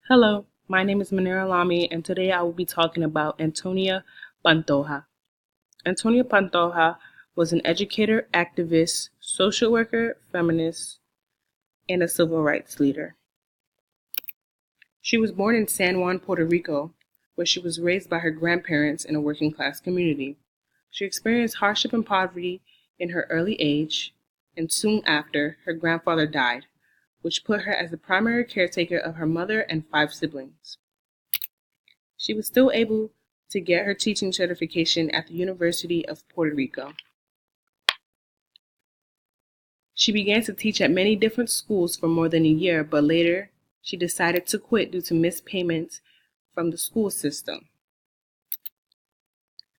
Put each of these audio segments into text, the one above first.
Hello, my name is Munira Alami, and today I will be talking about Antonia Pantoja. Antonia Pantoja was an educator, activist, social worker, feminist, and a civil rights leader. She was born in San Juan, Puerto Rico, where she was raised by her grandparents in a working class community. She experienced hardship and poverty in her early age, and soon after, her grandfather died, which put her as the primary caretaker of her mother and five siblings. She was still able to get her teaching certification at the University of Puerto Rico. She began to teach at many different schools for more than a year, but later she decided to quit due to missed payments from the school system.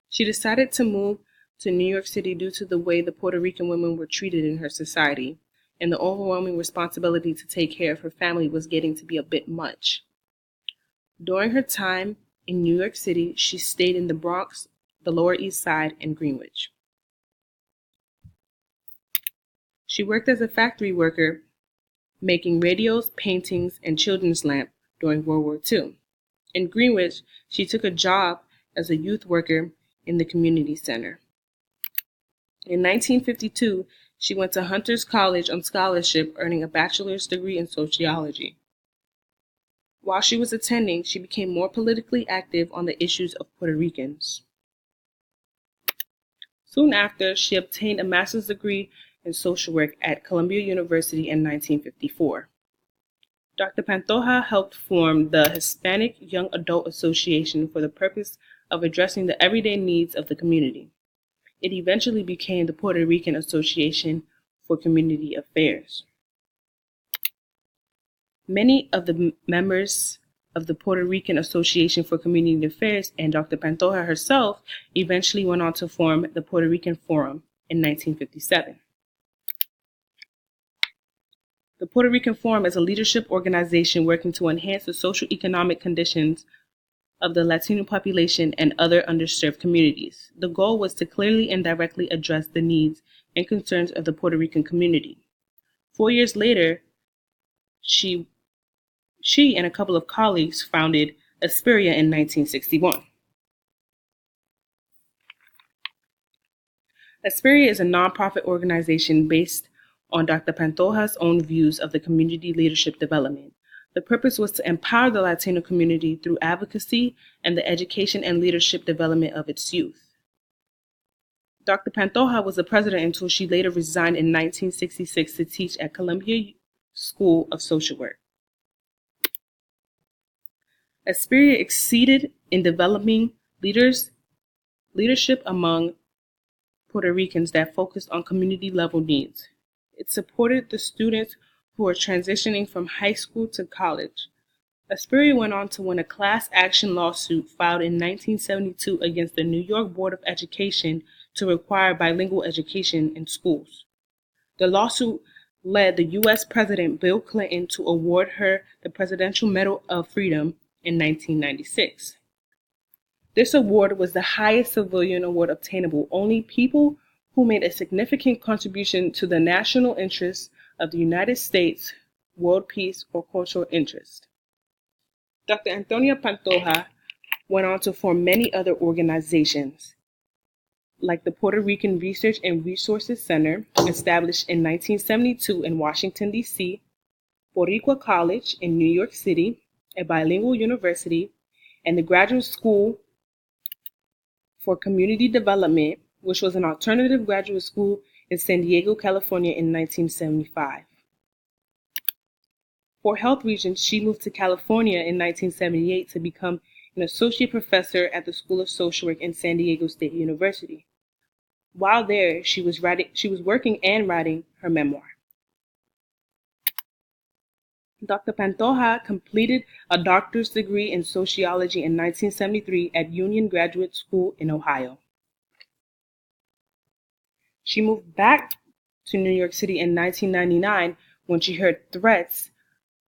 She decided to move to New York City due to the way the Puerto Rican women were treated in her society, and the overwhelming responsibility to take care of her family was getting to be a bit much. During her time in New York City, she stayed in the Bronx, the Lower East Side, and Greenwich. She worked as a factory worker, making radios, paintings, and children's lamps during World War II. In Greenwich, she took a job as a youth worker in the community center. In 1952, she went to Hunter's College on scholarship, earning a bachelor's degree in sociology. While she was attending, she became more politically active on the issues of Puerto Ricans. Soon after, she obtained a master's degree in social work at Columbia University in 1954. Dr. Pantoja helped form the Hispanic Young Adult Association for the purpose of addressing the everyday needs of the community. It eventually became the Puerto Rican Association for Community Affairs. Many of the members of the Puerto Rican Association for Community Affairs and Dr. Pantoja herself eventually went on to form the Puerto Rican Forum in 1957. The Puerto Rican Forum is a leadership organization working to enhance the socio-economic conditions of the Latino population and other underserved communities. The goal was to clearly and directly address the needs and concerns of the Puerto Rican community. 4 years later, she and a couple of colleagues founded Aspiria in 1961. Aspiria is a nonprofit organization based on Dr. Pantoja's own views of the community leadership development. The purpose was to empower the Latino community through advocacy and the education and leadership development of its youth. Dr. Pantoja was the president until she later resigned in 1966 to teach at Columbia School of Social Work. Aspiria exceeded in developing leadership among Puerto Ricans that focused on community-level needs. It supported the students who were transitioning from high school to college. Aspiria went on to win a class action lawsuit filed in 1972 against the New York Board of Education to require bilingual education in schools. The lawsuit led the U.S. President Bill Clinton to award her the Presidential Medal of Freedom in 1996. This award was the highest civilian award obtainable. Only people who made a significant contribution to the national interests of the United States, world peace, or cultural interest. Dr. Antonia Pantoja went on to form many other organizations, like the Puerto Rican Research and Resources Center, established in 1972 in Washington, D.C., Boricua College in New York City, a bilingual university, and the Graduate School for Community Development, which was an alternative graduate school in San Diego, California in 1975. For health reasons, she moved to California in 1978 to become an associate professor at the School of Social Work in San Diego State University. While there, she was working and writing her memoir. Dr. Pantoja completed a doctor's degree in sociology in 1973 at Union Graduate School in Ohio. She moved back to New York City in 1999 when she heard threats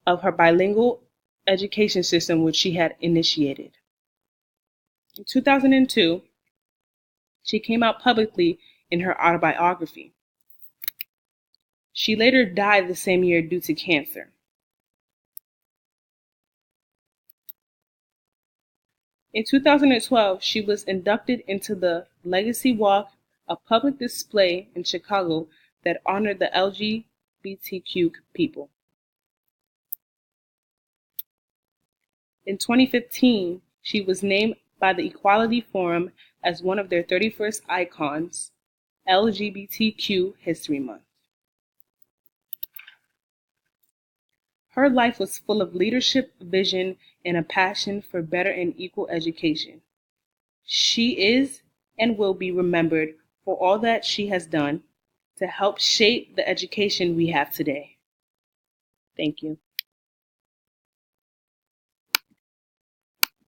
of her bilingual education system, which she had initiated. In 2002, she came out publicly in her autobiography. She later died the same year due to cancer. In 2012, she was inducted into the Legacy Walk, a public display in Chicago that honored the LGBTQ people. In 2015, she was named by the Equality Forum as one of their 31st icons, LGBTQ History Month. Her life was full of leadership, vision, and a passion for better and equal education. She is and will be remembered for all that she has done to help shape the education we have today. Thank you.